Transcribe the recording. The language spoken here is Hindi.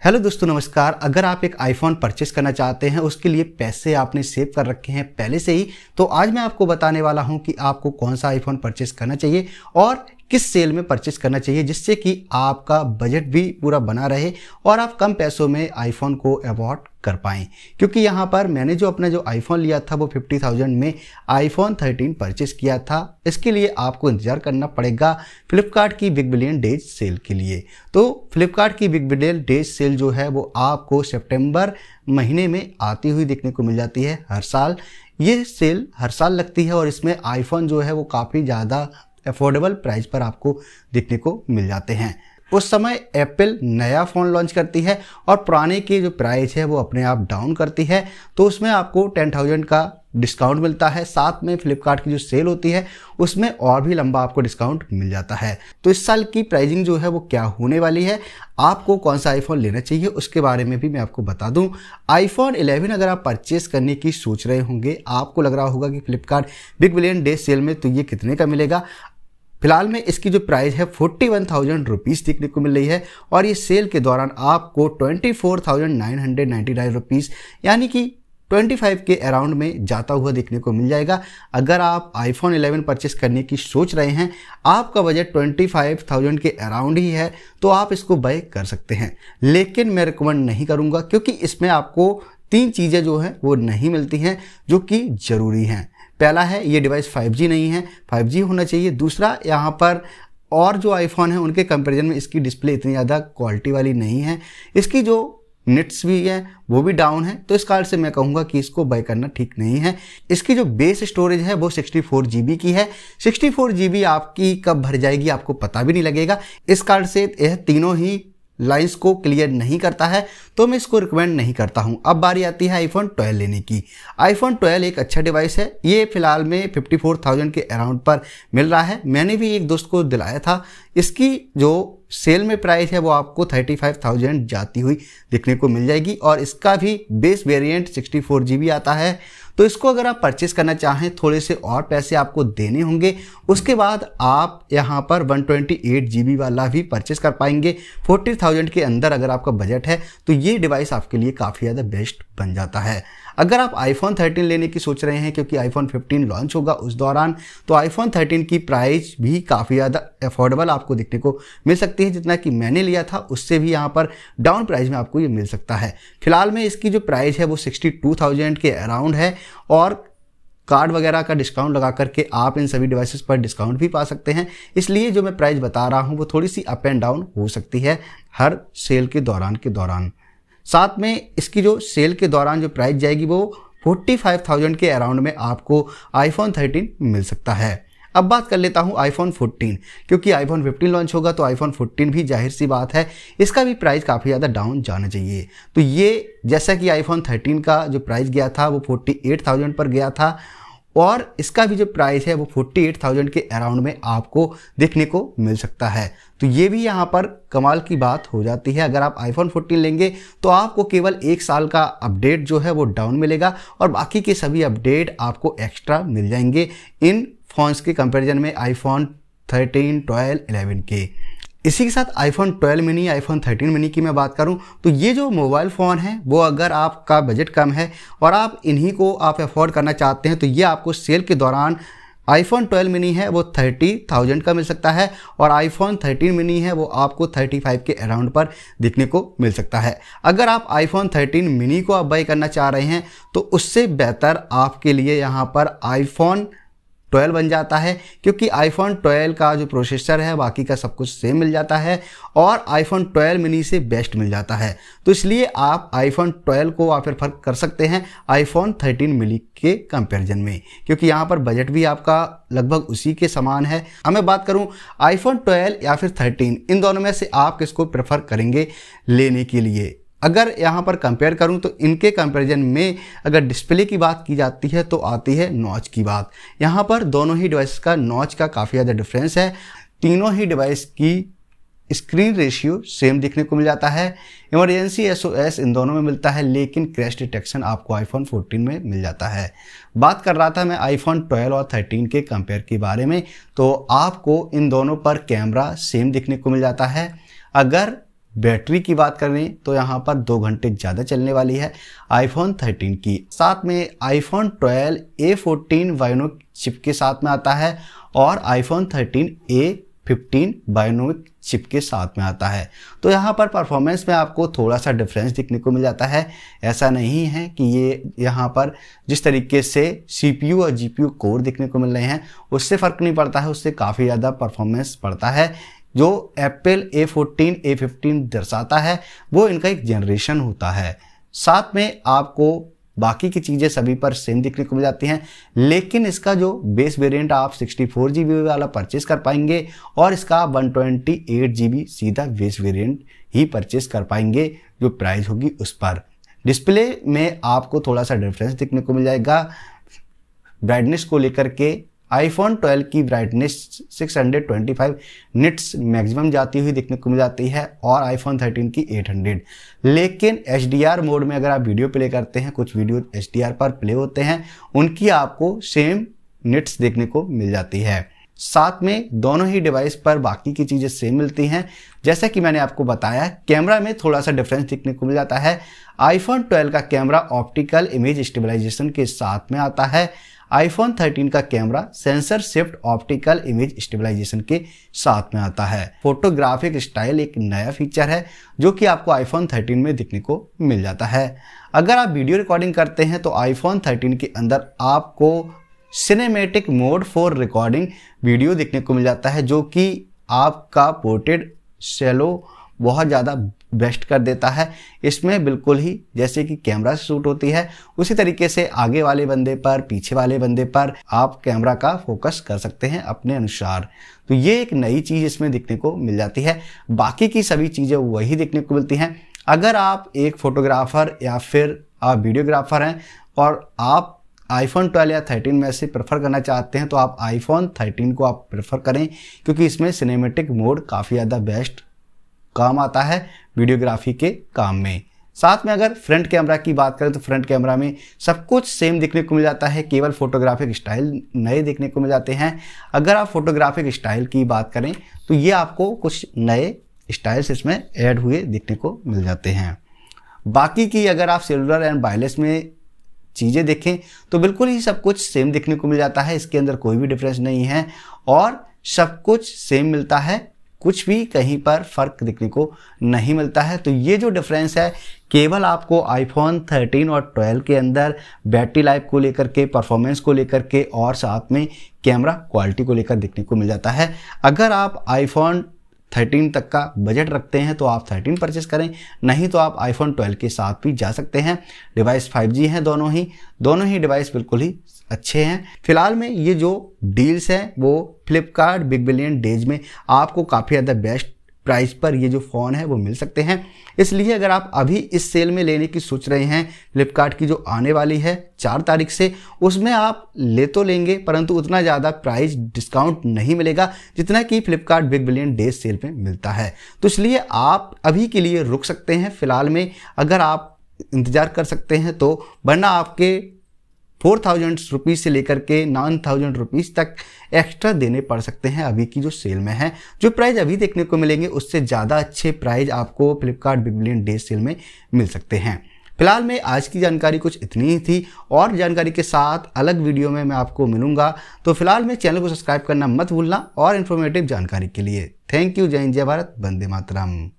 हेलो दोस्तों नमस्कार। अगर आप एक आईफोन परचेस करना चाहते हैं, उसके लिए पैसे आपने सेव कर रखे हैं पहले से ही, तो आज मैं आपको बताने वाला हूं कि आपको कौन सा आईफोन परचेस करना चाहिए और किस सेल में परचेस करना चाहिए, जिससे कि आपका बजट भी पूरा बना रहे और आप कम पैसों में आईफोन को अफोर्ड कर पाएँ। क्योंकि यहाँ पर मैंने जो अपना जो आईफोन लिया था वो 50,000 में आईफोन 13 परचेस किया था। इसके लिए आपको इंतजार करना पड़ेगा फ्लिपकार्ट की बिग बिलियन डेज सेल के लिए। तो फ्लिपकार्ट की बिग बिलियन डेज सेल जो है वो आपको सितंबर महीने में आती हुई देखने को मिल जाती है हर साल। ये सेल हर साल लगती है और इसमें आईफोन जो है वो काफ़ी ज़्यादा अफोर्डेबल प्राइस पर आपको देखने को मिल जाते हैं। उस समय एप्पल नया फ़ोन लॉन्च करती है और पुराने की जो प्राइस है वो अपने आप डाउन करती है, तो उसमें आपको 10,000 का डिस्काउंट मिलता है। साथ में फ्लिपकार्ट की जो सेल होती है उसमें और भी लंबा आपको डिस्काउंट मिल जाता है। तो इस साल की प्राइसिंग जो है वो क्या होने वाली है, आपको कौन सा आईफोन लेना चाहिए, उसके बारे में भी मैं आपको बता दूं। आईफोन 11 अगर आप परचेस करने की सोच रहे होंगे, आपको लग रहा होगा कि Flipkart big billion day sale में तो ये कितने का मिलेगा। फिलहाल में इसकी जो प्राइस है 41,000 रुपीज़ देखने को मिल रही है और ये सेल के दौरान आपको 24,999 रुपीज़ यानी कि 25 के अराउंड में जाता हुआ देखने को मिल जाएगा। अगर आप आईफोन 11 परचेस करने की सोच रहे हैं, आपका बजट 25,000 के अराउंड ही है, तो आप इसको बाय कर सकते हैं। लेकिन मैं रिकमेंड नहीं करूँगा, क्योंकि इसमें आपको 3 चीज़ें जो हैं वो नहीं मिलती हैं जो कि ज़रूरी हैं। पहला है, ये डिवाइस 5G नहीं है, 5G होना चाहिए। दूसरा, यहाँ पर और जो आईफोन है उनके कंपैरिजन में इसकी डिस्प्ले इतनी ज़्यादा क्वालिटी वाली नहीं है, इसकी जो निट्स भी है वो भी डाउन है, तो इस कारण से मैं कहूँगा कि इसको बाय करना ठीक नहीं है। इसकी जो बेस स्टोरेज है वो 64 GB की है। 64 GB आपकी कब भर जाएगी आपको पता भी नहीं लगेगा। इस कारण से यह तीनों ही लाइंस को क्लियर नहीं करता है, तो मैं इसको रिकमेंड नहीं करता हूं। अब बारी आती है आईफोन 12 लेने की। आईफोन 12 एक अच्छा डिवाइस है। ये फिलहाल में 54,000 के अराउंड पर मिल रहा है। मैंने भी एक दोस्त को दिलाया था। इसकी जो सेल में प्राइस है वो आपको 35,000 जाती हुई देखने को मिल जाएगी और इसका भी बेस वेरिएंट 64 GB आता है। तो इसको अगर आप परचेस करना चाहें, थोड़े से और पैसे आपको देने होंगे। उसके बाद आप यहाँ पर 128 GB वाला भी परचेस कर पाएंगे। 40,000 के अंदर अगर आपका बजट है तो ये डिवाइस आपके लिए काफ़ी ज़्यादा बेस्ट बन जाता है। अगर आप आईफोन 13 लेने की सोच रहे हैं, क्योंकि आईफोन 15 लॉन्च होगा उस दौरान, तो आईफोन 13 की प्राइस भी काफ़ी ज़्यादा अफोर्डेबल आपको देखने को मिल सकती है। जितना कि मैंने लिया था उससे भी यहाँ पर डाउन प्राइस में आपको ये मिल सकता है। फिलहाल में इसकी जो प्राइस है वो 62,000 के अराउंड है और कार्ड वगैरह का डिस्काउंट लगा करके आप इन सभी डिवाइसेस पर डिस्काउंट भी पा सकते हैं। इसलिए जो मैं प्राइस बता रहा हूँ वो थोड़ी सी अप एंड डाउन हो सकती है हर सेल के दौरान। साथ में इसकी जो सेल के दौरान जो प्राइस जाएगी वो 45,000 के अराउंड में आपको आईफोन 13 मिल सकता है। अब बात कर लेता हूँ आईफोन 14, क्योंकि आईफोन 15 लॉन्च होगा तो आईफोन 14 भी जाहिर सी बात है इसका भी प्राइस काफ़ी ज़्यादा डाउन जाना चाहिए। तो ये जैसा कि आईफोन 13 का जो प्राइस गया था वो 48,000 पर गया था और इसका भी जो प्राइस है वो 48,000 के अराउंड में आपको देखने को मिल सकता है। तो ये भी यहाँ पर कमाल की बात हो जाती है। अगर आप आईफोन 14 लेंगे तो आपको केवल 1 साल का अपडेट जो है वो डाउन मिलेगा और बाकी के सभी अपडेट आपको एक्स्ट्रा मिल जाएंगे इन फ़ोन्स के कंपैरिजन में आईफोन 13, 12, 11 के। इसी के साथ आईफोन 12 मिनी, आईफोन 13 मिनी की मैं बात करूं तो ये जो मोबाइल फ़ोन है वो अगर आपका बजट कम है और आप इन्हीं को आप अफोर्ड करना चाहते हैं तो ये आपको सेल के दौरान आईफोन 12 मिनी है वो 30,000 का मिल सकता है और आईफोन 13 मिनी है वो आपको 35 के अराउंड पर देखने को मिल सकता है। अगर आप आईफोन 13 मिनी को आप बाय करना चाह रहे हैं तो उससे बेहतर आपके लिए यहाँ पर आईफोन 12 बन जाता है, क्योंकि आईफोन 12 का जो प्रोसेसर है बाकी का सब कुछ सेम मिल जाता है और आईफोन 12 मिनी से बेस्ट मिल जाता है। तो इसलिए आप आईफोन 12 को आप प्रेफर कर सकते हैं आईफोन 13 मिनी के कंपैरिजन में, क्योंकि यहाँ पर बजट भी आपका लगभग उसी के समान है। अब मैं बात करूँ आईफोन 12 या फिर 13, इन दोनों में से आप किसको प्रेफर करेंगे लेने के लिए। अगर यहाँ पर कंपेयर करूँ तो इनके कंपैरिजन में अगर डिस्प्ले की बात की जाती है तो आती है नॉच की बात। यहाँ पर दोनों ही डिवाइस का नॉच का काफ़ी ज़्यादा डिफरेंस है। तीनों ही डिवाइस की स्क्रीन रेशियो सेम देखने को मिल जाता है। इमरजेंसी SOS इन दोनों में मिलता है, लेकिन क्रैश डिटेक्शन आपको आईफोन 14 में मिल जाता है। बात कर रहा था मैं आईफोन 12 और 13 के कंपेयर के बारे में, तो आपको इन दोनों पर कैमरा सेम देखने को मिल जाता है। अगर बैटरी की बात करें तो यहाँ पर 2 घंटे ज़्यादा चलने वाली है आईफोन 13 की। साथ में आईफोन 12 A14 बायोनिक चिप के साथ में आता है और आईफोन 13 A15 बायोनिक चिप के साथ में आता है। तो यहाँ पर परफॉर्मेंस में आपको थोड़ा सा डिफरेंस दिखने को मिल जाता है। ऐसा नहीं है कि ये यहाँ पर जिस तरीके से CPU और GPU कोर दिखने को मिल रहे हैं उससे फ़र्क नहीं पड़ता है, उससे काफ़ी ज़्यादा परफॉर्मेंस पड़ता है। जो एप्पल A14 A15 दर्शाता है वो इनका एक जनरेशन होता है। साथ में आपको बाकी की चीज़ें सभी पर सेम दिखने को मिल जाती हैं, लेकिन इसका जो बेस वेरिएंट आप 64 GB वाला परचेस कर पाएंगे और इसका 128 GB सीधा बेस वेरिएंट ही परचेस कर पाएंगे जो प्राइस होगी उस पर। डिस्प्ले में आपको थोड़ा सा डिफरेंस दिखने को मिल जाएगा। ब्राइटनेस को लेकर के आईफोन 12 की ब्राइटनेस 625 निट्स मैक्सिमम जाती हुई दिखने को मिल जाती है और आईफोन 13 की 800। लेकिन HDR मोड में अगर आप वीडियो प्ले करते हैं, कुछ वीडियो HDR पर प्ले होते हैं, उनकी आपको सेम निट्स देखने को मिल जाती है। साथ में दोनों ही डिवाइस पर बाकी की चीज़ें सेम मिलती हैं। जैसा कि मैंने आपको बताया, कैमरा में थोड़ा सा डिफरेंस दिखने को मिल जाता है। आईफोन 12 का कैमरा ऑप्टिकल इमेज स्टेबलाइजेशन के साथ में आता है। आईफोन 13 का camera sensor shift optical image stabilisation के साथ में आता है। फोटोग्राफिक स्टाइल एक नया फीचर है जो कि आपको आईफोन 13 में दिखने को मिल जाता है। अगर आप वीडियो रिकॉर्डिंग करते हैं तो आईफोन 13 के अंदर आपको cinematic mode for recording video दिखने को मिल जाता है, जो कि आपका पोर्ट्रेट शैलो बहुत ज़्यादा बेस्ट कर देता है। इसमें बिल्कुल ही जैसे कि कैमरा से शूट होती है उसी तरीके से आगे वाले बंदे पर, पीछे वाले बंदे पर आप कैमरा का फोकस कर सकते हैं अपने अनुसार। तो ये एक नई चीज़ इसमें दिखने को मिल जाती है। बाकी की सभी चीज़ें वही देखने को मिलती हैं। अगर आप एक फोटोग्राफर या फिर आप वीडियोग्राफर हैं और आप आईफोन 12 या 13 में से प्रेफर करना चाहते हैं तो आप आईफोन 13 को आप प्रेफर करें, क्योंकि इसमें सिनेमैटिक मोड काफ़ी ज़्यादा बेस्ट काम आता है वीडियोग्राफी के काम में। साथ में अगर फ्रंट कैमरा की बात करें तो फ्रंट कैमरा में सब कुछ सेम देखने को मिल जाता है, केवल फोटोग्राफिक स्टाइल नए देखने को मिल जाते हैं। अगर आप फोटोग्राफिक स्टाइल की बात करें तो ये आपको कुछ नए स्टाइल्स इसमें ऐड हुए देखने को मिल जाते हैं। बाकी की अगर आप सेलुलर एंड वायरलेस में चीज़ें देखें तो बिल्कुल ही सब कुछ सेम देखने को मिल जाता है। इसके अंदर कोई भी डिफरेंस नहीं है और सब कुछ सेम मिलता है, कुछ भी कहीं पर फ़र्क दिखने को नहीं मिलता है। तो ये जो डिफरेंस है केवल आपको आईफोन 13 और 12 के अंदर बैटरी लाइफ को लेकर के, परफॉर्मेंस को लेकर के और साथ में कैमरा क्वालिटी को लेकर देखने को मिल जाता है। अगर आप आईफोन 13 तक का बजट रखते हैं तो आप 13 परचेस करें, नहीं तो आप आईफोन 12 के साथ भी जा सकते हैं। डिवाइस 5G हैं दोनों ही डिवाइस बिल्कुल ही अच्छे हैं। फिलहाल में ये जो डील्स हैं वो फ्लिपकार्ट बिग बिलियन डेज में आपको काफ़ी ज़्यादा बेस्ट प्राइस पर ये जो फ़ोन है वो मिल सकते हैं। इसलिए अगर आप अभी इस सेल में लेने की सोच रहे हैं, फ्लिपकार्ट की जो आने वाली है 4 तारीख से, उसमें आप ले तो लेंगे परंतु उतना ज़्यादा प्राइस डिस्काउंट नहीं मिलेगा जितना कि Flipkart big billion days cell में मिलता है। तो इसलिए आप अभी के लिए रुक सकते हैं फिलहाल में, अगर आप इंतज़ार कर सकते हैं तो, वरना आपके 4000 रुपीज़ से लेकर के 9000 रुपीज़ तक एक्स्ट्रा देने पड़ सकते हैं अभी की जो सेल में है। जो प्राइस अभी देखने को मिलेंगे उससे ज़्यादा अच्छे प्राइस आपको Flipkart big billion days cell में मिल सकते हैं। फिलहाल में आज की जानकारी कुछ इतनी ही थी और जानकारी के साथ अलग वीडियो में मैं आपको मिलूंगा। तो फिलहाल में चैनल को सब्सक्राइब करना मत भूलना और इन्फॉर्मेटिव जानकारी के लिए। Thank you. जय हिंद, जय भारत, वंदे मातरम।